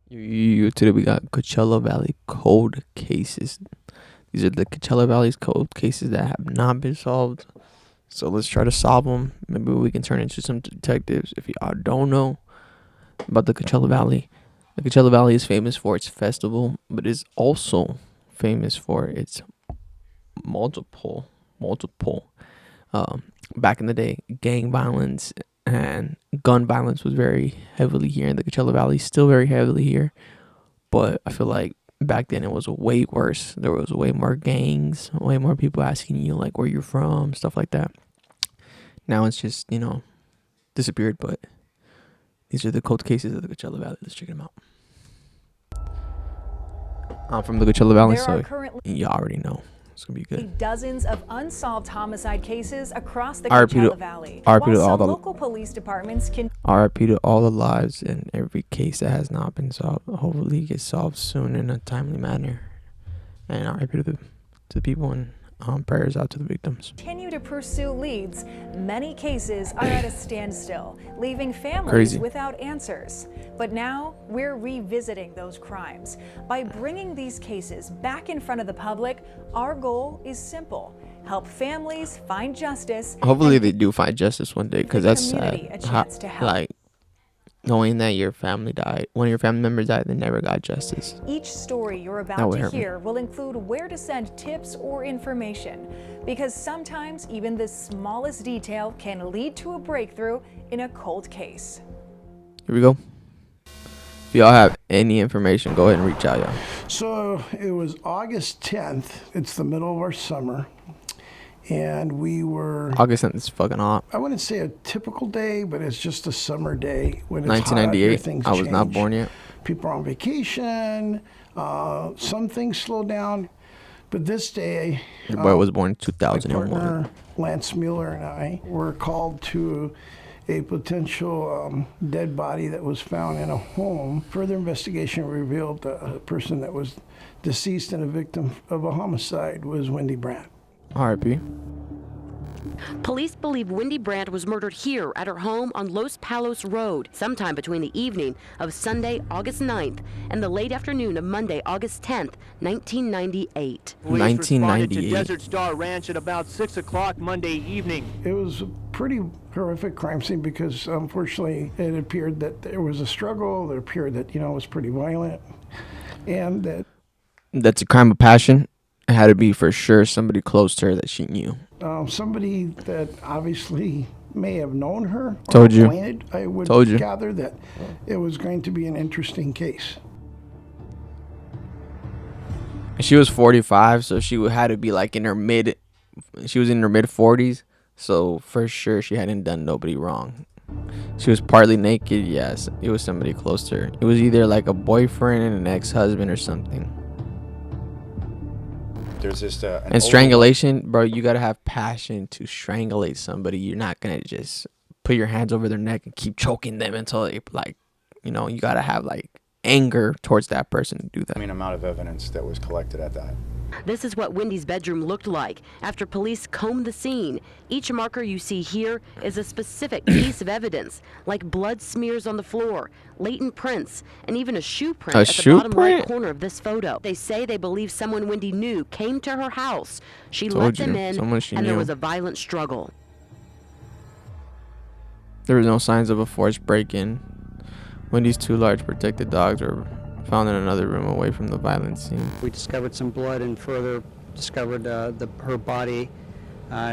Today we got Coachella Valley cold cases. These are the Coachella Valley's cold cases that have not been solved. So let's try to solve them. Maybe we can turn into some detectives. If y'all don't know about the Coachella Valley is famous for its festival, but is also famous for its multiple back in the day, gang violence and gun violence was very heavily here in the Coachella Valley, still very heavily here. But I feel like back then it was way worse. There was way more gangs, way more people asking you like where you're from, stuff like that. Now it's just, disappeared, but these are the cold cases of the Coachella Valley. Let's check them out. I'm from the Coachella Valley, so you already know. It's gonna be good. Dozens of unsolved homicide cases across the RIP Coachella Valley. RIP to While all some the local police departments can RIP to all the lives and every case that has not been solved. Hopefully it gets solved soon in a timely manner. And RIP to the people, and prayers out to the victims. continue to pursue leads, many cases are at a standstill, leaving families without answers. But now we're revisiting those crimes. By bringing these cases back in front of the public, our goal is simple: help families find justice. Hopefully they do find justice one day, because that's sad. A chance to help. Like, knowing that your family died, one of your family members died, they never got justice. Each story you're about to hear will include where to send tips or information, because sometimes even the smallest detail can lead to a breakthrough in a cold case. Here we go. If y'all have any information, go ahead and reach out, y'all. So it was August 10th. It's the middle of our summer. And we were... August 10th is fucking hot. I wouldn't say a typical day, but it's just a summer day. When it's 1998. hot, things I was change. not born yet. People are on vacation. Some things slow down. But this day... Your boy was born in my 2001. partner, Lance Mueller, and I were called to a potential dead body that was found in a home. Further investigation revealed a person that was deceased and a victim of a homicide was Wendy Brandt. R.I.P. Police believe Wendy Brandt was murdered here at her home on Los Palos Road sometime between the evening of Sunday, August 9th and the late afternoon of Monday, August 10th, 1998. Police responded to Desert Star Ranch at about 6 o'clock Monday evening. It was a pretty horrific crime scene because unfortunately it appeared that there was a struggle. It appeared that, it was pretty violent, and That's a crime of passion. It had to be for sure somebody close to her that she knew. Somebody that obviously may have known her. Told you. Acquainted. I would gather that it was going to be an interesting case. She was 45, so she had to be like she was in her mid 40s, so for sure she hadn't done nobody wrong. She was partly naked, yes. It was somebody close to her. It was either like a boyfriend and an ex-husband or something. There's just and strangulation, bro, you gotta have passion to strangulate somebody. You're not gonna just put your hands over their neck and keep choking them until they you gotta have like anger towards that person to do that. amount of evidence that was collected at that. This is what Wendy's bedroom looked like after police combed the scene. Each marker you see here is a specific piece of evidence, like blood smears on the floor, latent prints, and even a shoe print at the bottom right corner of this photo. They say they believe someone Wendy knew came to her house. She let them in, and there was a violent struggle. There was no signs of a forced break-in. Wendy's two large protected dogs were found in another room away from the violent scene. We discovered some blood and further discovered her body.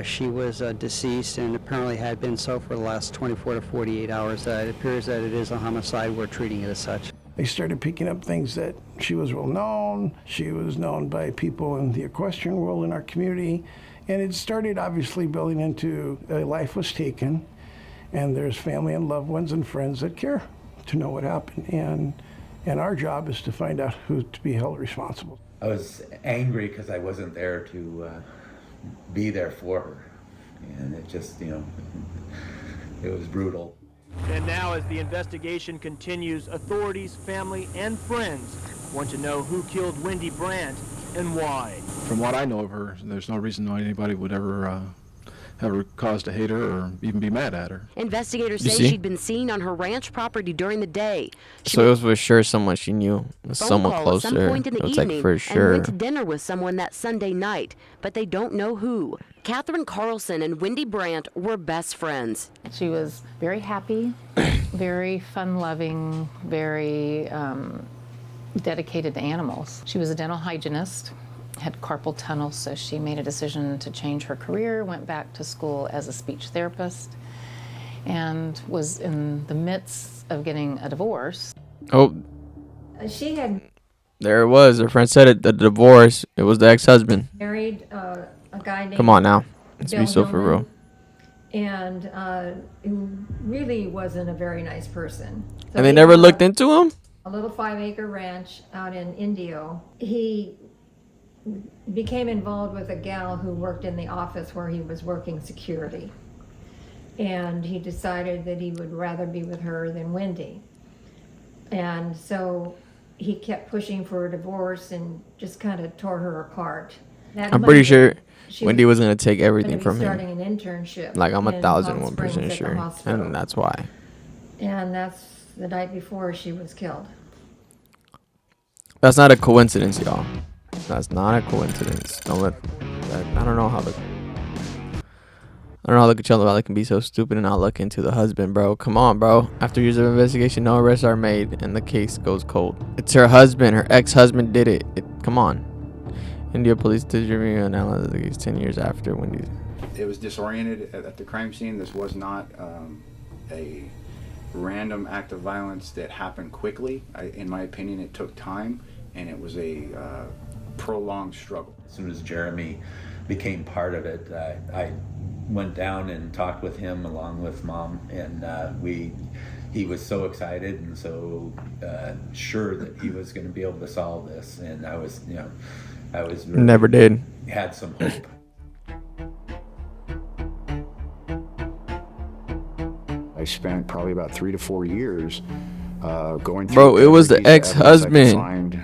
She was deceased and apparently had been so for the last 24 to 48 hours. It appears that it is a homicide. We're treating it as such. They started picking up things that she was well known. She was known by people in the equestrian world in our community. And it started obviously building into a life was taken. And there's family and loved ones and friends that care to know what happened. And our job is to find out who to be held responsible. I was angry because I wasn't there to be there for her. And it just, it was brutal. And now as the investigation continues, authorities, family, and friends want to know who killed Wendy Brandt and why. From what I know of her, there's no reason why anybody would ever ever cause to hate her or even be mad at her. Investigators You say see? she'd been seen on her ranch property during the day. She So it was for sure someone she knew, phone someone call close at to some her. point in the It's evening like for and sure. went to dinner with someone that Sunday night, but they don't know who. Catherine Carlson and Wendy Brandt were best friends. She was very happy, very fun-loving, very dedicated to animals. She was a dental hygienist, had carpal tunnel, so she made a decision to change her career, went back to school as a speech therapist, and was in the midst of getting a divorce. Oh, She had there it was. Her friend said it. The divorce. It was the ex-husband. married a guy named Come on now. Let's be Bill so for real. Hillman, and who really wasn't a very nice person. So And they never had looked into him? a little 5-acre ranch out in Indio. He became involved with a gal who worked in the office where he was working security. And he decided that he would rather be with her than Wendy. And so he kept pushing for a divorce and just kind of tore her apart. That I'm pretty Monday, sure she Wendy was going to take gonna everything be from him. starting an internship. Like, I'm in Hot Springs 1,001% at the sure. hospital. And that's why. And that's the night before she was killed. That's not a coincidence, y'all. That's not a coincidence. Don't let. I don't know how the Coachella Valley can be so stupid and not look into the husband, bro. Come on, bro. After years of investigation, no arrests are made, and the case goes cold. It's her husband. Her ex-husband did it. Come on. India police did review and analyze the case 10 years after Wendy's. It was disoriented at the crime scene. This was not a random act of violence that happened quickly. In my opinion, it took time, and it was a prolonged struggle. As soon as Jeremy became part of it, I went down and talked with him along with Mom, and he was so excited and so sure that he was going to be able to solve this, and I was really Never did. had some hope. I spent probably about 3 to 4 years going through. Bro, it was the every piece of evidence I could ex-husband. find,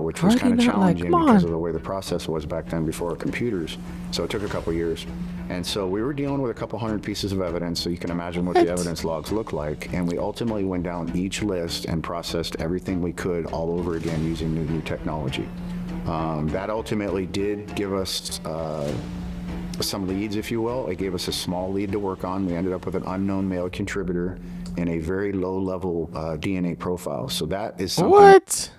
which How was are they kind of not like, challenging come because on. of the way the process was back then before computers. So it took a couple years. And so we were dealing with a couple hundred pieces of evidence, so you can imagine what the evidence logs look like. And we ultimately went down each list and processed everything we could all over again using new technology. That ultimately did give us some leads, if you will. It gave us a small lead to work on. We ended up with an unknown male contributor and a very low-level DNA profile. So that is something that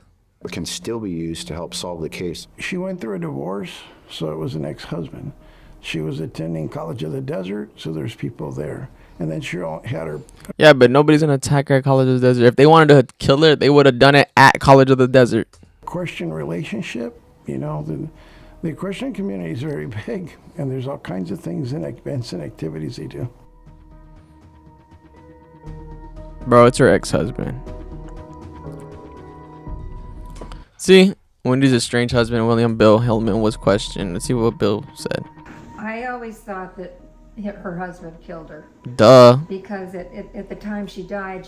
can still be used to help solve the case. She went through a divorce, so it was an ex-husband. She was attending College of the Desert, so there's people there. And then she had her... Yeah, but nobody's going to attack her at College of the Desert. If they wanted to kill her, they would have done it at College of the Desert. Christian relationship, you know, the Christian community is very big, and there's all kinds of things and events and activities they do. Bro, it's her ex-husband. See, Wendy's estranged husband, William Bill Hillman, was questioned. Let's see what Bill said. I always thought that her husband killed her. Duh. Because at the time she died,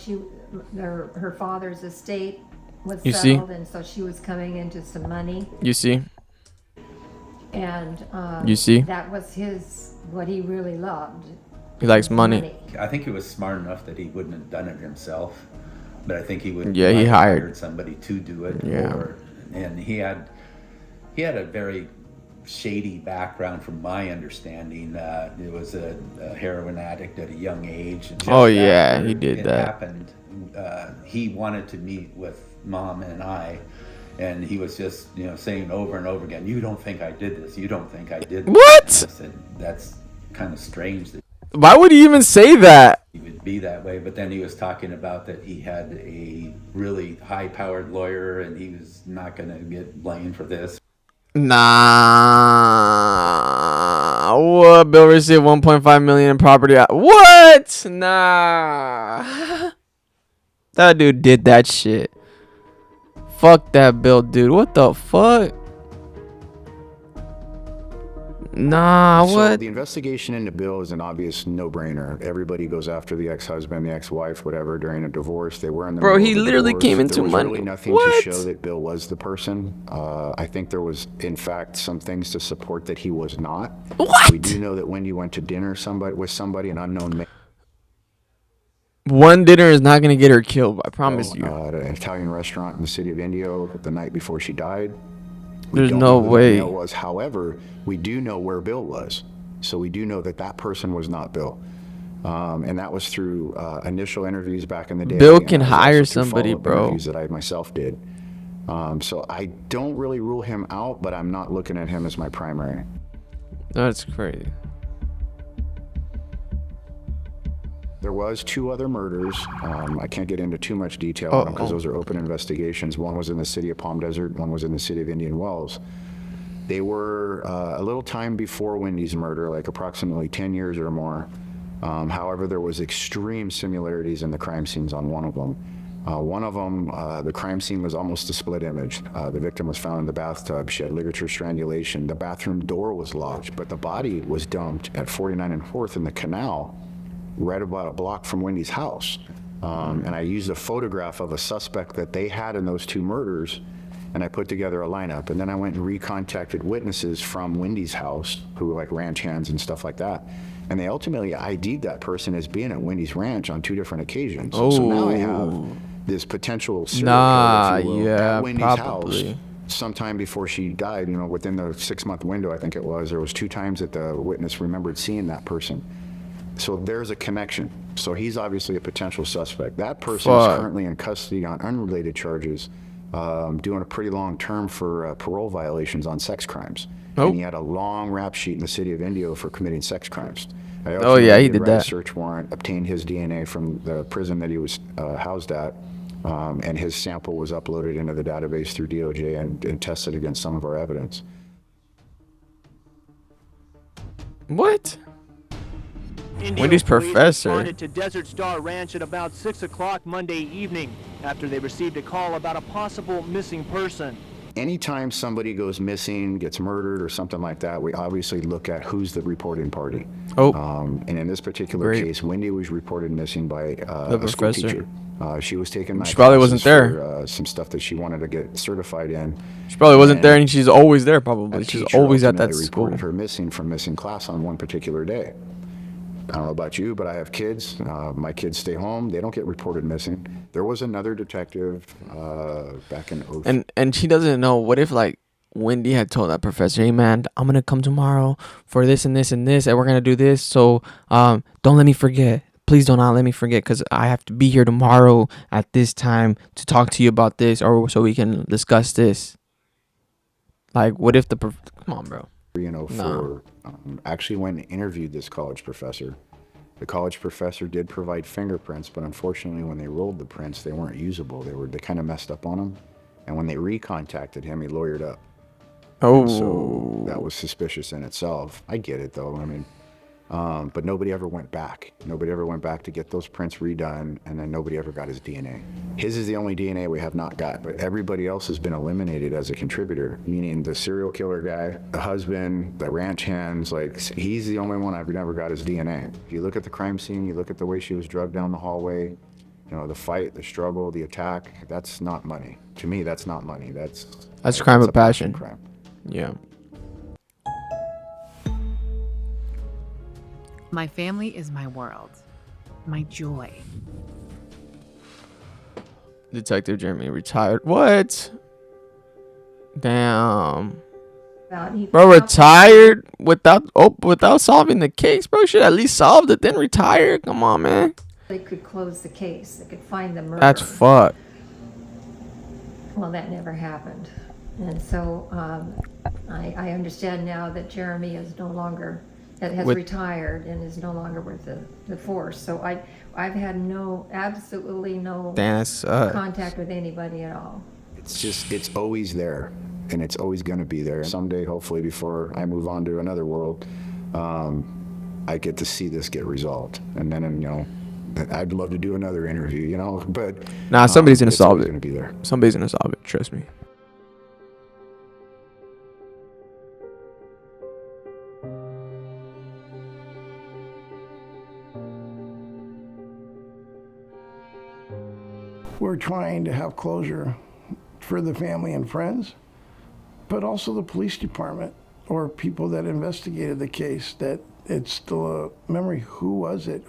her father's estate was You see? settled, and so she was coming into some money. You see? And You see? that was what he really loved. He likes money. I think he was smart enough that he wouldn't have done it himself, but I think he would. Yeah, he might have hired somebody to do it. Yeah. And he had a very shady background, from my understanding. It was a heroin addict at a young age. And just Oh, yeah, after he did it that. Happened. He wanted to meet with Mom and I. And he was just, saying over and over again, "You don't think I did this? You don't think I did this?" What? I said, that's kind of strange that Why would he even say that? he would be that way. But then he was talking about that he had a really high-powered lawyer, and he was not going to get blamed for this. Nah. What? Bill received 1.5 million in property. What? Nah. That dude did that shit. Fuck that Bill, dude. What the fuck? Nah, So what? the investigation into Bill is an obvious no-brainer. Everybody goes after the ex-husband, the ex-wife, whatever, during a divorce. They were in the Bro, middle he of a literally divorce. came into There was money. really nothing What? to show that Bill was the person. I think there was, in fact, some things to support that he was not. What? We do know that Wendy went to dinner with somebody, an unknown male. One dinner is not gonna get her killed. I promise you. At an Italian restaurant in the city of Indio the night before she died. We There's don't no know who that way. male was. However, we do know where Bill was. So we do know that that person was not Bill. And that was through initial interviews back in the day. Bill and can it was hire also through somebody, follow-up bro. interviews that I myself did. So I don't really rule him out, but I'm not looking at him as my primary. That's crazy. There was 2 other murders. I can't get into too much detail on them because those are open investigations. One was in the city of Palm Desert, one was in the city of Indian Wells. They were a little time before Wendy's murder, like approximately 10 years or more. However, there was extreme similarities in the crime scenes on one of them. The crime scene was almost a split image. The victim was found in the bathtub. She had ligature strangulation. The bathroom door was locked, but the body was dumped at 49 and 4th in the canal, right about a block from Wendy's house. And I used a photograph of a suspect that they had in those 2 murders, and I put together a lineup. And then I went and recontacted witnesses from Wendy's house, who were like ranch hands and stuff like that. And they ultimately ID'd that person as being at Wendy's ranch on 2 different occasions. So now I have this potential serial killer, if you will, at Wendy's house sometime before she died, within the 6-month window, I think it was. There was 2 times that the witness remembered seeing that person. So there's a connection. So he's obviously a potential suspect. That person is currently in custody on unrelated charges, doing a pretty long term for parole violations on sex crimes. And he had a long rap sheet in the city of Indio for committing sex crimes. He did write that. A search warrant, obtained his DNA from the prison that he was housed at, and his sample was uploaded into the database through DOJ and tested against some of our evidence. What? Indio Wendy's police professor. responded to Desert Star Ranch at about 6 o'clock Monday evening after they received a call about a possible missing person. Anytime somebody goes missing, gets murdered, or something like that, we obviously look at who's the reporting party. And in this particular case, Wendy was reported missing by a school teacher. She was taking my She probably wasn't there. For some stuff that she wanted to get certified in. She probably wasn't there, and she's always there. Probably she's always at that ultimately school. Reported her missing from missing class on one particular day. I don't know about you, but I have kids. My kids stay home. They don't get reported missing. There was another detective back in 2000. And she doesn't know. What if like Wendy had told that professor, "Hey man, I'm gonna come tomorrow for this and this and this, and we're gonna do this. So don't let me forget. Please do not let me forget, because I have to be here tomorrow at this time to talk to you about this, or so we can discuss this." Like, what if come on, bro? Actually went and interviewed this college professor. The college professor did provide fingerprints, but unfortunately when they rolled the prints, they weren't usable. They kind of messed up on them. And when they recontacted him, he lawyered up. And so that was suspicious in itself. I get it though. I mean, but nobody ever went back. Nobody ever went back to get those prints redone, and then nobody ever got his DNA. His is the only DNA we have not got, but everybody else has been eliminated as a contributor, meaning the serial killer guy, the husband, the ranch hands, like he's the only one I've never got his DNA. If you look at the crime scene, you look at the way she was drugged down the hallway, the fight, the struggle, the attack, that's not money. To me, that's not money. That's crime of passion. Crime. Yeah. My family is my world, my joy. Detective Jeremy retired. What? Damn. Bro, retired without solving the case, bro. Should at least solved it, then retire. Come on, man. They could close the case. They could find the murderer. That's fucked. Well, that never happened. And so I understand now that Jeremy is no longer, has retired and is no longer with the force. So I've had absolutely no contact with anybody at all. It's always there, and it's always going to be there. Someday, hopefully, before I move on to another world, I get to see this get resolved. And then, I'd love to do another interview, but somebody's going to solve it. Gonna be there. Somebody's going to solve it. Trust me. we're trying to have closure for the family and friends, but also the police department or people that investigated the case, that it's still a memory. Who was it?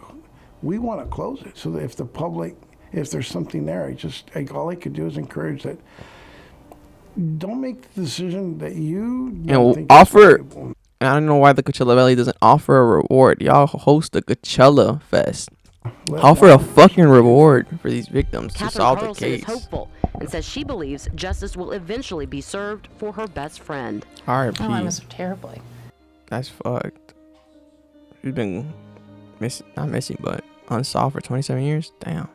We want to close it so that if the public, if there's something there, all I could do is encourage that. Don't make the decision that you don't think offer. is valuable. I don't know why the Coachella Valley doesn't offer a reward. Y'all host a Coachella Fest. Offer a fucking reward for these victims to solve the case. Is hopeful and says she believes justice will eventually be served for her best friend. R.I.P. Oh, I miss her terribly. That's fucked. She's been not missing, but unsolved for 27 years. Damn.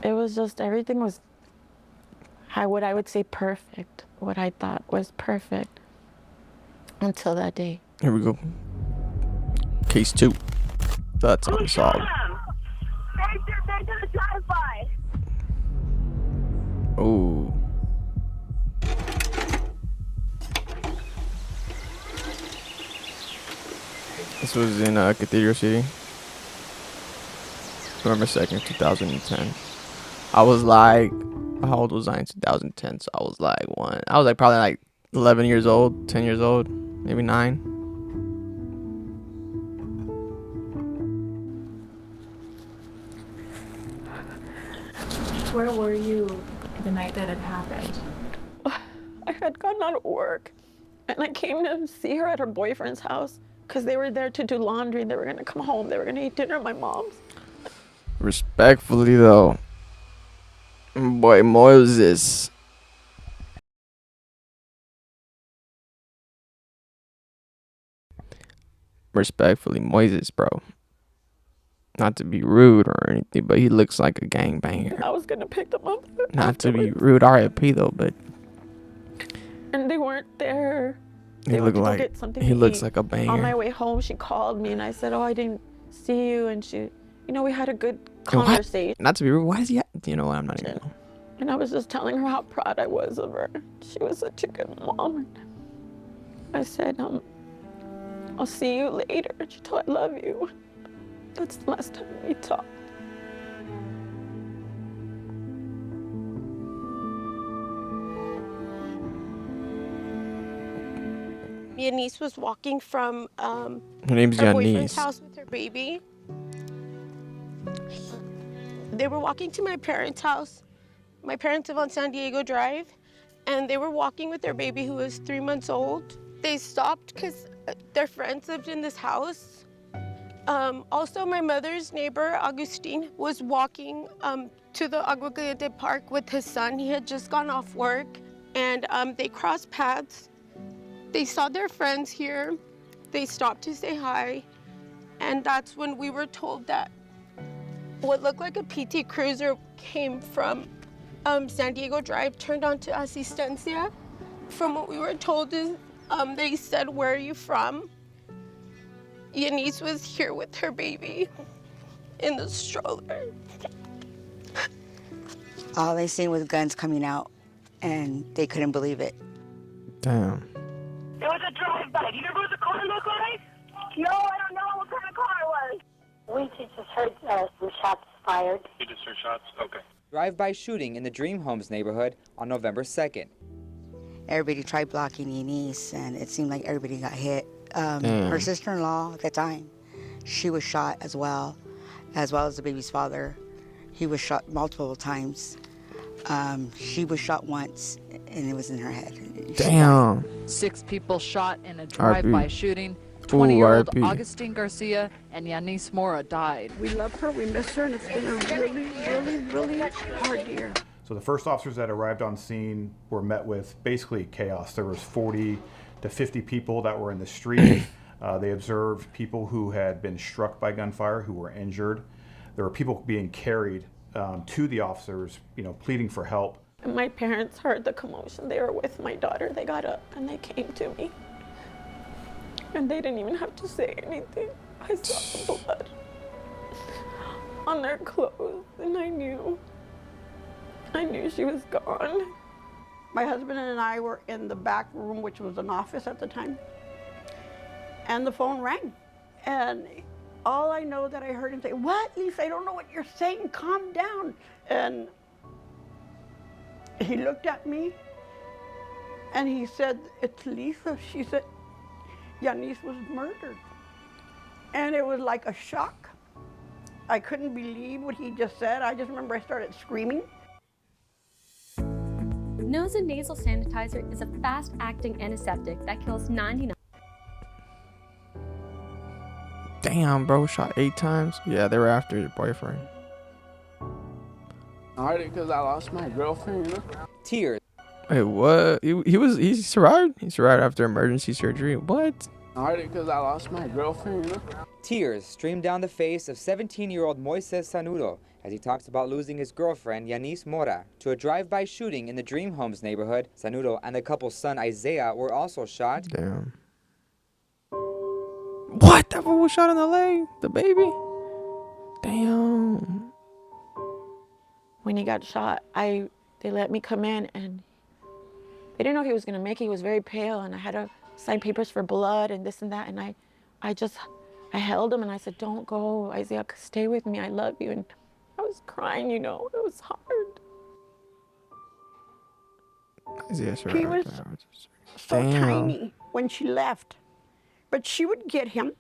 It was just, everything was what I would say perfect. What I thought was perfect until that day. Here we go. Case 2. That's unsolved. Oh. This was in Cathedral City. November 2nd, 2010. I was like, how old was I in 2010? So I was like probably like 11 years old, 10 years old, maybe 9. Where were you the night that it happened? I had gotten out of work and I came to see her at her boyfriend's house because they were there to do laundry and they were going to come home. They were going to eat dinner at my mom's. Respectfully though, boy Moses. Respectfully, Moises, bro. Not to be rude or anything, but he looks like a gangbanger. I was gonna pick them up. Not to be rude, R.I.P. though, but. And they weren't there. He looks like a banger. On my way home, she called me and I said, "Oh, I didn't see you," and she, we had a good conversation. Not to be rude. Why is he? You know what? I'm not even. And I was just telling her how proud I was of her. She was such a good mom. And I said, I'll see you later. And she told, I love you. That's the last time we talked. Your niece was walking from her name's her Janice. boyfriend's house with her baby. They were walking to my parents' house. My parents live on San Diego Drive, and they were walking with their baby who was 3 months old. They stopped because their friends lived in this house. Also, my mother's neighbor, Agustin, was walking to the Agua Caliente Park with his son. He had just gone off work, and they crossed paths. They saw their friends here. They stopped to say hi, and that's when we were told that what looked like a PT Cruiser came from San Diego Drive, turned onto Asistencia. From what we were told is, they said, "Where are you from?" Your niece was here with her baby in the stroller. All they seen was guns coming out, and they couldn't believe it. Damn. It was a drive-by. Do you remember what the car looked like? No, I don't know what kind of car it was. We just heard some shots fired. You just heard shots? Okay. Drive-by shooting in the Dream Homes neighborhood on November 2nd. Everybody tried blocking Eunice, and it seemed like everybody got hit. Her sister-in-law at the time, she was shot as well as the baby's father. He was shot multiple times. She was shot once, and it was in her head. Damn. 6 people shot in a drive-by shooting. 20-year-old Augustine Garcia and Yanis Mora died. We love her, we miss her, and it's been a really, really, really hard year. So the first officers that arrived on scene were met with basically chaos. There was 40 to 50 people that were in the street. They observed people who had been struck by gunfire, who were injured. There were people being carried to the officers, pleading for help. And my parents heard the commotion. They were with my daughter. They got up and they came to me. And they didn't even have to say anything. I saw the blood on their clothes, and I knew she was gone. My husband and I were in the back room, which was an office at the time. And the phone rang. And all I know that I heard him say, "What, Lisa? I don't know what you're saying. Calm down." And he looked at me and he said, "It's Lisa." She said, "Yanis was murdered." And it was like a shock. I couldn't believe what he just said. I just remember I started screaming. Nose and nasal sanitizer is a fast-acting antiseptic that kills 99. Damn, bro, shot 8 times. Yeah, they were after your boyfriend. Alright, because I lost my girlfriend, you know? Tears. Wait, what? He survived? He survived after emergency surgery. What? Alright, because I lost my girlfriend, you know? Tears streamed down the face of 17-year-old Moises Sanudo as he talks about losing his girlfriend, Yanis Mora, to a drive-by shooting in the Dream Homes neighborhood. Sanudo and the couple's son, Isaiah, were also shot. Damn. What? That fool was shot in the leg? The baby? Damn. When he got shot, they let me come in, and they didn't know he was gonna make it. He was very pale, and I had to sign papers for blood and this and that, and I held him and I said, "Don't go, Isaiah, stay with me, I love you." And I was crying, you know, it was hard. Isaiah survived. He was so Damn. tiny when she left, but she would get him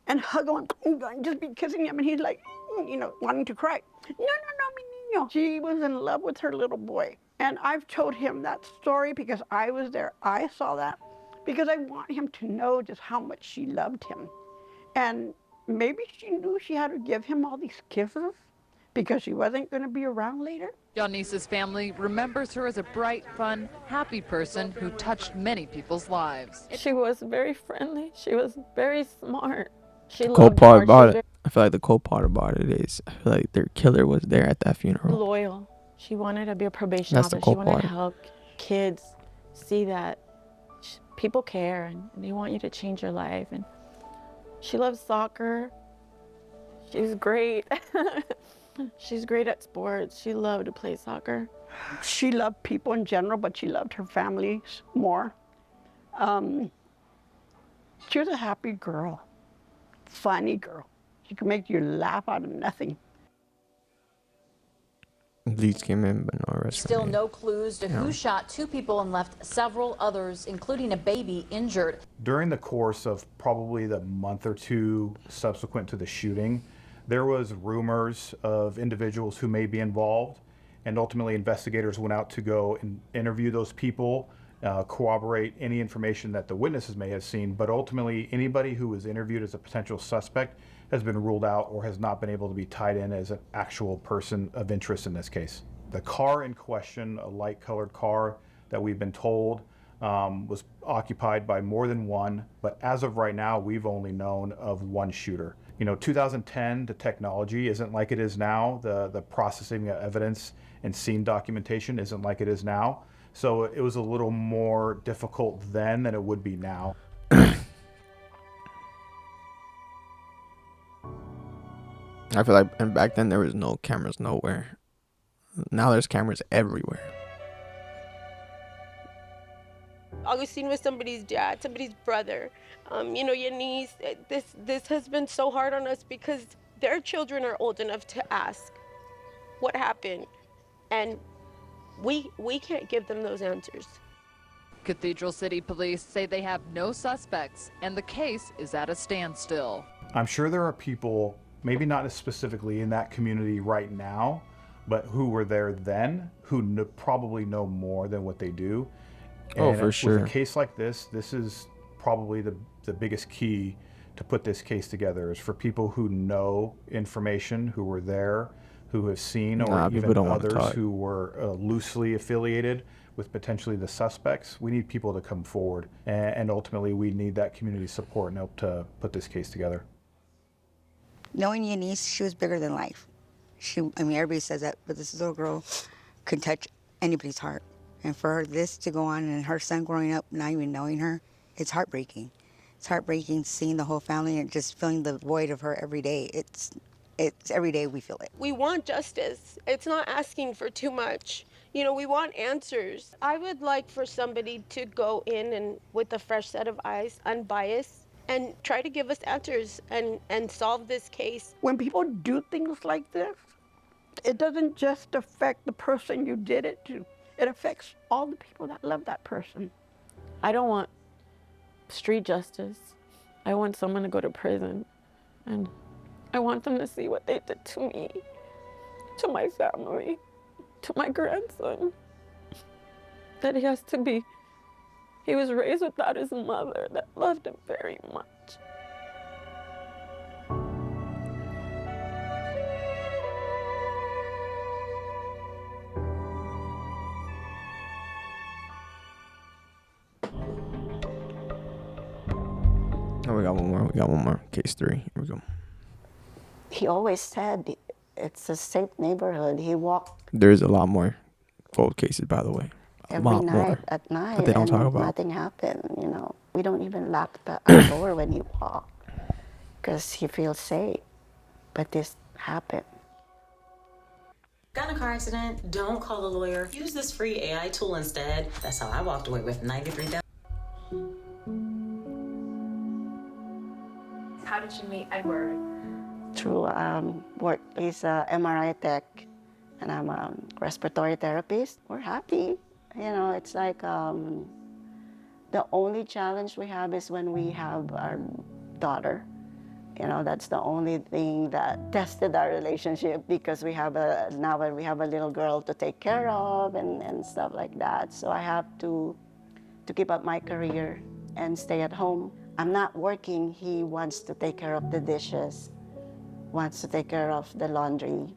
and hug him and just be kissing him, and he's like, you know, wanting to cry. No, mi niño. She was in love with her little boy. And I've told him that story because I was there. I saw that because I want him to know just how much she loved him. And maybe she knew she had to give him all these kisses because she wasn't going to be around later. Yanis's family remembers her as a bright, fun, happy person who touched many people's lives. She was very friendly. She was very smart. She The cool loved part hard. about She it, I feel like the cool part about it is, I feel like their killer was there at that was funeral. loyal. She wanted to be a probation That's the officer. cool She wanted part. to help kids see that people care and they want you to change your life. And she loves soccer. She's great. She's great at sports. She loved to play soccer. She loved people in general, but she loved her families more. She was a happy girl, funny girl. She could make you laugh out of nothing. Leads came in, but no arrest. Still no clues to who shot 2 people and left several others, including a baby, injured. During the course of probably the month or two subsequent to the shooting, there was rumors of individuals who may be involved, and ultimately investigators went out to go and interview those people, corroborate any information that the witnesses may have seen, but ultimately anybody who was interviewed as a potential suspect has been ruled out or has not been able to be tied in as an actual person of interest in this case. The car in question, a light-colored car that we've been told was occupied by more than one, but as of right now, we've only known of one shooter. You know, 2010, the technology isn't like it is now. The processing of evidence and scene documentation isn't like it is now. So it was a little more difficult then than it would be now. I feel like, and back then there was no cameras nowhere. Now there's cameras everywhere. Augustine was somebody's dad, somebody's brother. You know, Yanis, this has been so hard on us because their children are old enough to ask what happened, and we can't give them those answers. Cathedral City Police say they have no suspects and the case is at a standstill. I'm sure there are people, maybe not as specifically in that community right now, but who were there then, who probably know more than what they do. Oh, for sure. With a case like this is probably the biggest key to put this case together, is for people who know information, who were there, who have seen, or even others who were loosely affiliated with potentially the suspects. We need people to come forward, and ultimately we need that community support and help to put this case together. Knowing Yanis, she was bigger than life. I mean, everybody says that, but this little girl could touch anybody's heart. And for this to go on, and her son growing up, not even knowing her, it's heartbreaking. It's heartbreaking seeing the whole family and just feeling the void of her every day. It's every day we feel it. We want justice. It's not asking for too much. You know, we want answers. I would like for somebody to go in and with a fresh set of eyes, unbiased, and try to give us answers and solve this case. When people do things like this, it doesn't just affect the person you did it to. It affects all the people that love that person. I don't want street justice. I want someone to go to prison. And I want them to see what they did to me, to my family, to my grandson. That he was raised without his mother that loved him very much. Oh, we got one more. We got one more. Case 3. Here we go. He always said it's a safe neighborhood. He walked There's a lot more cold cases, by the way. A every lot night more at night that they don't and talk about. nothing happened, you know. We don't even lock our door when he walked because he feels safe. But this happened. Got in a car accident, don't call the lawyer. Use this free AI tool instead. That's how I walked away with $93,000. How did you meet Edward? Through work, he's a MRI tech and I'm a respiratory therapist. We're happy. You know, it's like the only challenge we have is when we have our daughter. You know, that's the only thing that tested our relationship because we have now we have a little girl to take care of and stuff like that. So I have to keep up my career and stay at home. I'm not working. He wants to take care of the dishes, wants to take care of the laundry.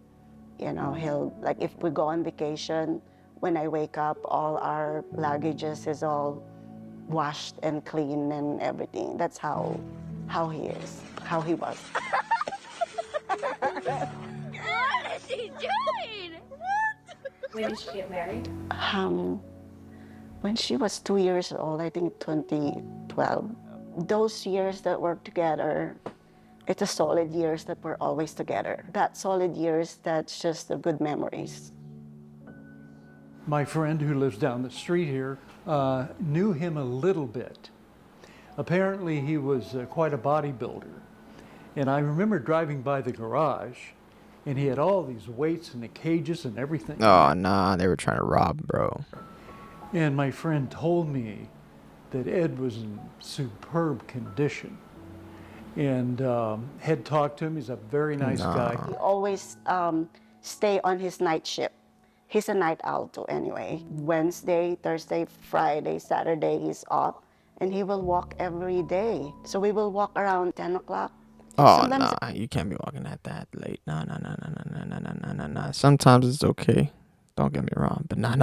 You know, he'll, like if we go on vacation, when I wake up, all our luggages is all washed and clean and everything. That's how he is, how he was. What is she doing? When did she get married? When she was 2 years old, I think 2012. Those years that we're together, it's a solid years that we're always together. That solid years, that's just the good memories. My friend who lives down the street here knew him a little bit. Apparently he was quite a bodybuilder. And I remember driving by the garage and he had all these weights and the cages and everything. Oh, nah. They were trying to rob, bro. And my friend told me that Ed was in superb condition and had talked to him. He's a very nice guy. He always stay on his night shift. He's a night owl too anyway. Wednesday, Thursday, Friday, Saturday, he's off. And he will walk every day. So we will walk around 10 o'clock. Oh, Sometimes nah. You can't be walking at that late. Nah. Sometimes it's okay. Don't get me wrong. But nah.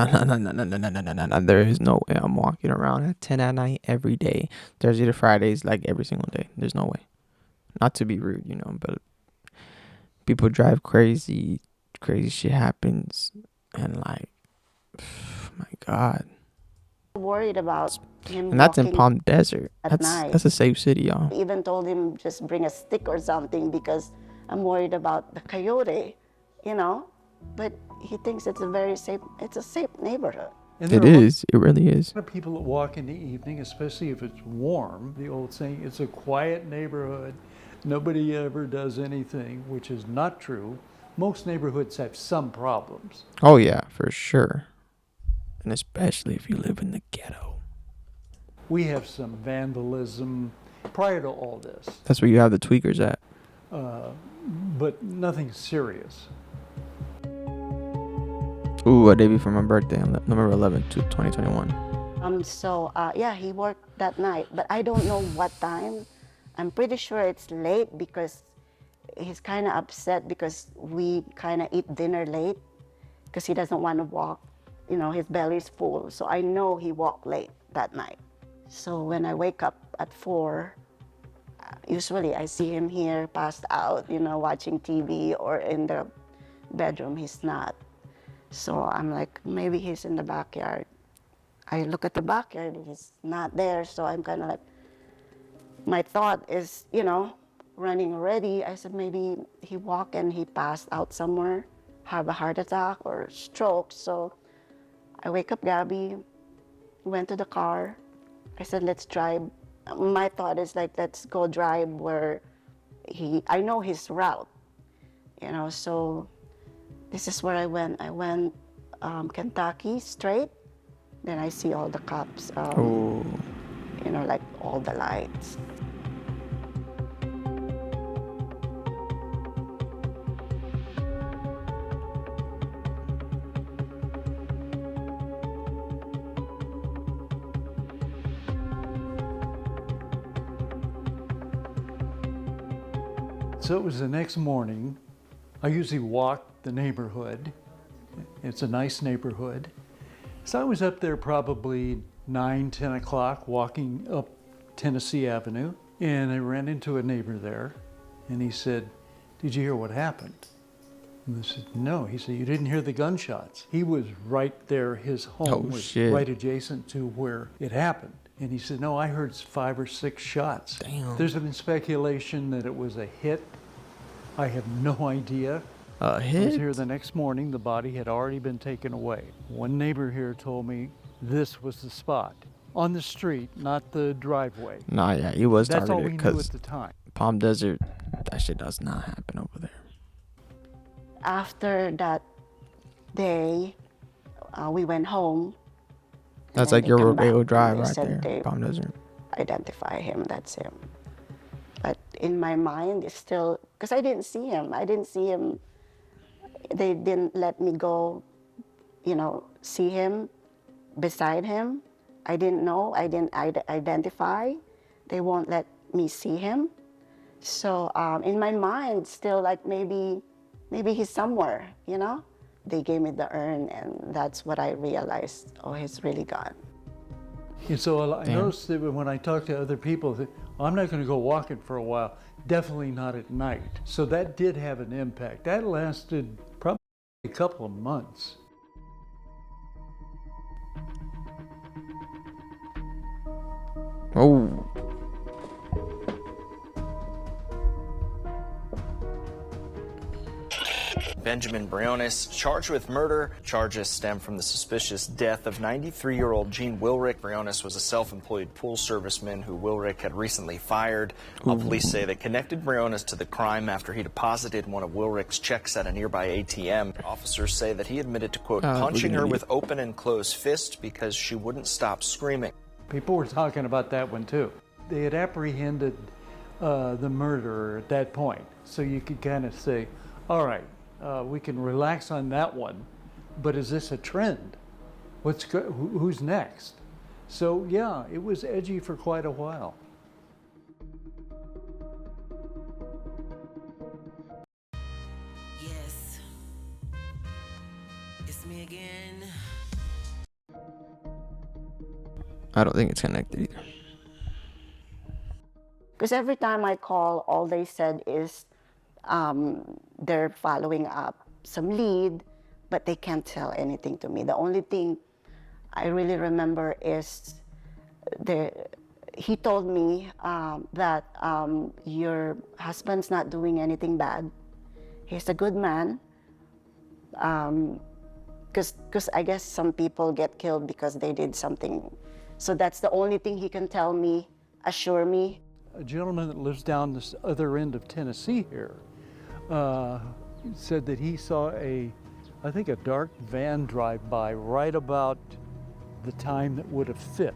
There is no way I'm walking around at 10 at night every day. Thursday to Fridays, like every single day. There's no way. Not to be rude, you know, but people drive crazy. Crazy shit happens. And like, my God. Worried about him. And that's in walking Palm Desert. at night. That's a safe city, y'all. I even told him just bring a stick or something because I'm worried about the coyote, you know. But he thinks it's a safe neighborhood. It is. It really is. A lot of people that walk in the evening, especially if it's warm, the old saying, it's a quiet neighborhood. Nobody ever does anything, which is not true. Most neighborhoods have some problems. Oh, yeah, for sure. And especially if you live in the ghetto. We have some vandalism prior to all this. That's where you have the tweakers at. But nothing serious. Ooh, a day before my birthday, on November 11th, 2021. Yeah, he worked that night, but I don't know what time. I'm pretty sure it's late because he's kind of upset because we kind of eat dinner late because he doesn't want to walk. You know, his belly's full. So I know he walked late that night. So when I wake up at 4, usually I see him here passed out, you know, watching TV or in the bedroom. He's not. So I'm like, maybe he's in the backyard. I look at the backyard, he's not there. So I'm kind of like, my thought is, you know, running already. I said, maybe he walked and he passed out somewhere, have a heart attack or stroke. So I wake up Gabby, went to the car. I said, let's drive my thought is like, let's go drive where I know his route, so this is where I went. I went Kentucky straight, then I see all the cops, Oh. like all the lights. So it was the next morning. I usually walk the neighborhood. It's a nice neighborhood. So I was up there probably 9, 10 o'clock walking up Tennessee Avenue, and I ran into a neighbor there, and he said, "Did you hear what happened?" And I said, "No." He said, "You didn't hear the gunshots." He was right there. His home was shit. right adjacent to where it happened. And he said, "No, I heard 5 or 6 shots." Damn. There's been speculation that it was a hit. I have no idea. A I was hit? here the next morning. The body had already been taken away. One neighbor here told me this was the spot. On the street, not the driveway. Nah, yeah, he was That's all targeted we knew because at the time. Palm Desert, that shit does not happen over there. After that day, we went home. That's and like they your come back Rodeo and Drive they right said there, they Palm Desert. identify him, that's him. But in my mind, it's still, because I didn't see him. They didn't let me go, see him, beside him. I didn't know, I didn't identify. They won't let me see him. So in my mind, still like maybe he's somewhere, They gave me the urn, and that's what I realized, oh, he's really gone. And so I Damn. noticed that when I talk to other people, that I'm not going to go walking for a while, definitely not at night. So that did have an impact. That lasted probably a couple of months. Oh. Benjamin Briones, charged with murder. Charges stem from the suspicious death of 93-year-old Gene Wilrick. Briones was a self-employed pool serviceman who Wilrick had recently fired. Police say they connected Briones to the crime after he deposited one of Wilrick's checks at a nearby ATM. Officers say that he admitted to, quote, punching her with open and closed fists because she wouldn't stop screaming. People were talking about that one too. They had apprehended the murderer at that point. So you could kind of say, all right, we can relax on that one, but is this a trend? Who's next? So yeah, it was edgy for quite a while. Yes, it's me again. I don't think it's connected either. Because every time I call, all they said is they're following up some lead, but they can't tell anything to me. The only thing I really remember is he told me that your husband's not doing anything bad. He's a good man. Because I guess some people get killed because they did something. So that's the only thing he can tell me, assure me. A gentleman that lives down this other end of Tennessee here said that he saw I think a dark van drive by right about the time that would have fit,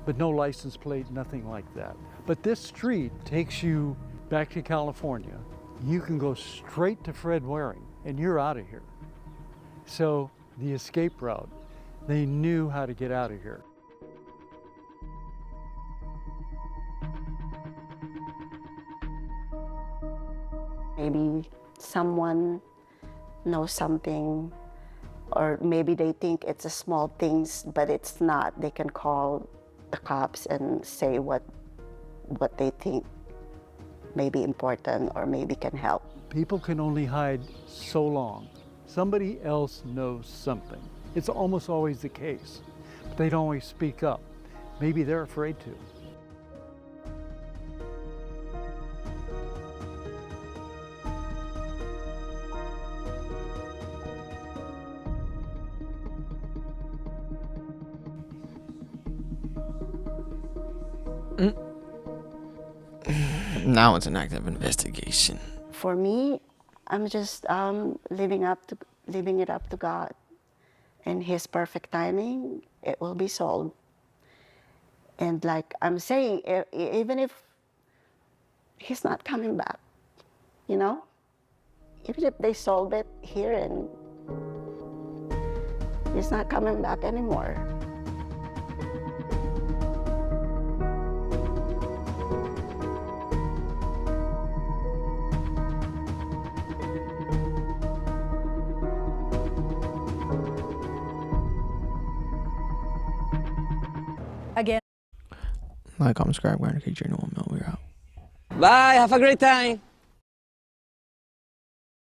but no license plate, nothing like that. But this street takes you back to California. You can go straight to Fred Waring and you're out of here. So the escape route, they knew how to get out of here. Maybe someone knows something, or maybe they think it's a small things, but it's not. They can call the cops and say what they think may be important or maybe can help. People can only hide so long. Somebody else knows something. It's almost always the case, but they don't always speak up. Maybe they're afraid to. Now it's an active investigation. For me, I'm just leaving it up to God. In His perfect timing, it will be solved. And like I'm saying, even if he's not coming back, you know, even if they solve it here and he's not coming back anymore. Again. Like, comment, subscribe, grab a KJ, no one, we're out. Bye. Have a great time.